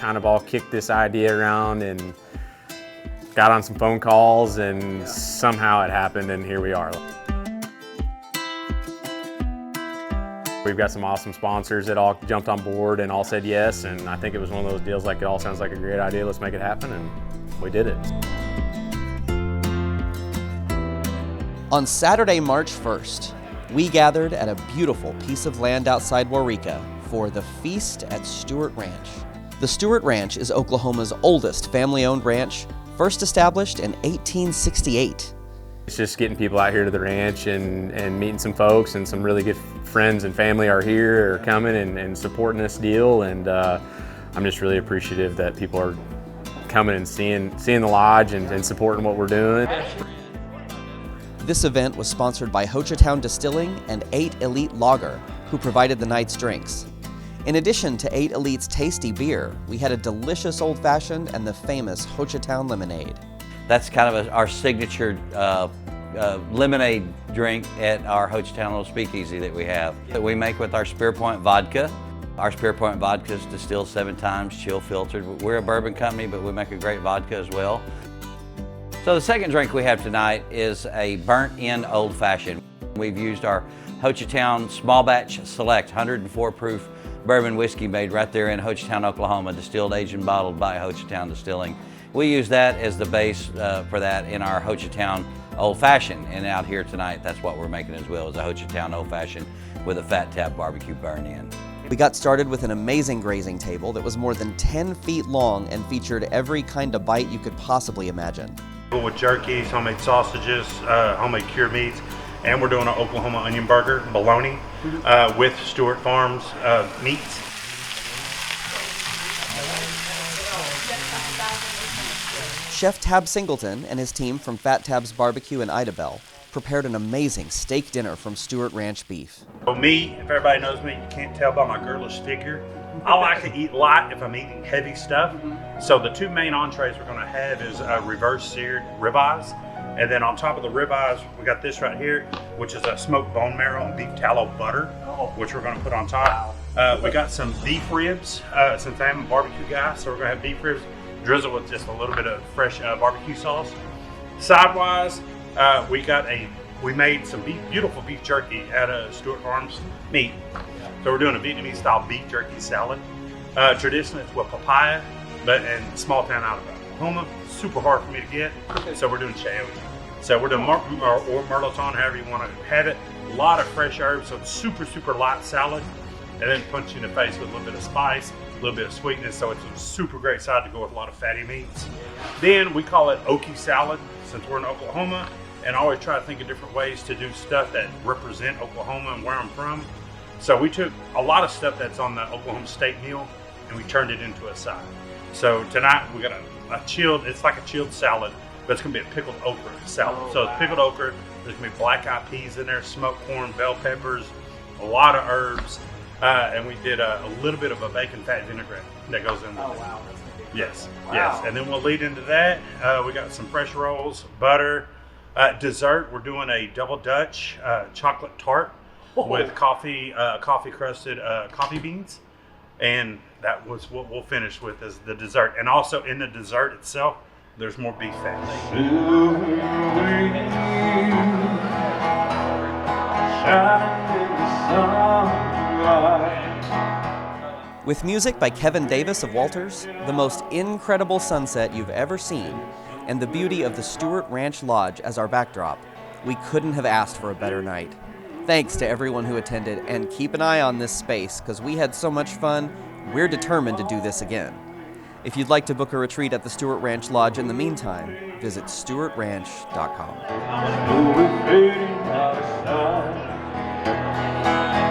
kind of all kicked this idea around and got on some phone calls, and somehow it happened, and here we are. We've got some awesome sponsors that all jumped on board and all said yes, and I think it was one of those deals like it all sounds like a great idea, let's make it happen, and we did it. On Saturday, March 1st, we gathered at a beautiful piece of land outside Waurika for the Feast at Stuart Ranch. The Stuart Ranch is Oklahoma's oldest family-owned ranch, first established in 1868. It's just getting people out here to the ranch and meeting some folks, and some really good friends and family are here, are coming and supporting this deal, and I'm just really appreciative that people are coming and seeing the lodge and supporting what we're doing. This event was sponsored by Hochatown Distilling and 8 Elite Lager, who provided the night's drinks. In addition to 8 Elite's tasty beer, we had a delicious old-fashioned and the famous Hochatown lemonade. That's kind of our signature lemonade drink at our Hochatown little speakeasy that we have. That we make with our Spear Point vodka. Our Spear Point vodka is distilled 7 times, chill filtered. We're a bourbon company, but we make a great vodka as well. So the second drink we have tonight is a burnt-in old-fashioned. We've used our Hochatown Small Batch Select 104 proof bourbon whiskey made right there in Hochatown, Oklahoma, distilled, aged, and bottled by Hochatown Distilling. We use that as the base for that in our Hochatown Old Fashioned, and out here tonight, that's what we're making as well, is a Hochatown Old Fashioned with a Phat Tabb barbecue burn-in. We got started with an amazing grazing table that was more than 10 feet long and featured every kind of bite you could possibly imagine. With jerkies, homemade sausages, homemade cured meats, and we're doing an Oklahoma onion burger, bologna, with Stuart Farms meats. Chef Tabb Singleton and his team from Phat Tabb's Barbecue in Idabel prepared an amazing steak dinner from Stuart Ranch beef. For me, if everybody knows me, you can't tell by my girlish figure. I like to eat light if I'm eating heavy stuff. So the 2 main entrees we're going to have is reverse seared ribeyes. And then on top of the ribeyes, we got this right here, which is a smoked bone marrow and beef tallow butter, which we're going to put on top. We got some beef ribs, since I'm a barbecue guy, so we're going to have beef ribs drizzled with just a little bit of fresh barbecue sauce. Sidewise, we made some beautiful beef jerky out of Stuart Farms meat. So we're doing a Vietnamese style beef jerky salad. Traditionally it's with papaya, but in small town out of Oklahoma, super hard for me to get. So we're doing chayote. So we're doing or merloton, however you want to have it. A lot of fresh herbs, so it's super light salad, and then punch you in the face with a little bit of spice, a little bit of sweetness, so it's a super great side to go with a lot of fatty meats. Then we call it Okie salad, since we're in Oklahoma, and I always try to think of different ways to do stuff that represent Oklahoma and where I'm from. So we took a lot of stuff that's on the Oklahoma State meal and we turned it into a side. So tonight we got a chilled, it's like a chilled salad, but it's gonna be a pickled okra salad. So it's pickled okra, there's gonna be black eyed peas in there, smoked corn, bell peppers, a lot of herbs, and we did a little bit of a bacon fat vinaigrette that goes in there. Oh wow, that's gonna be good. Yes, wow. Yes, and then we'll lead into that. We got some fresh rolls, butter. Dessert, we're doing a double Dutch chocolate tart with coffee crusted coffee beans, and that was what we'll finish with as the dessert. And also in the dessert itself, there's more beef fat. With music by Kevin Davis of Walters, the most incredible sunset you've ever seen, and the beauty of the Stuart Ranch Lodge as our backdrop, we couldn't have asked for a better night. Thanks to everyone who attended, and keep an eye on this space because we had so much fun, we're determined to do this again. If you'd like to book a retreat at the Stuart Ranch Lodge in the meantime, visit stuartranch.com.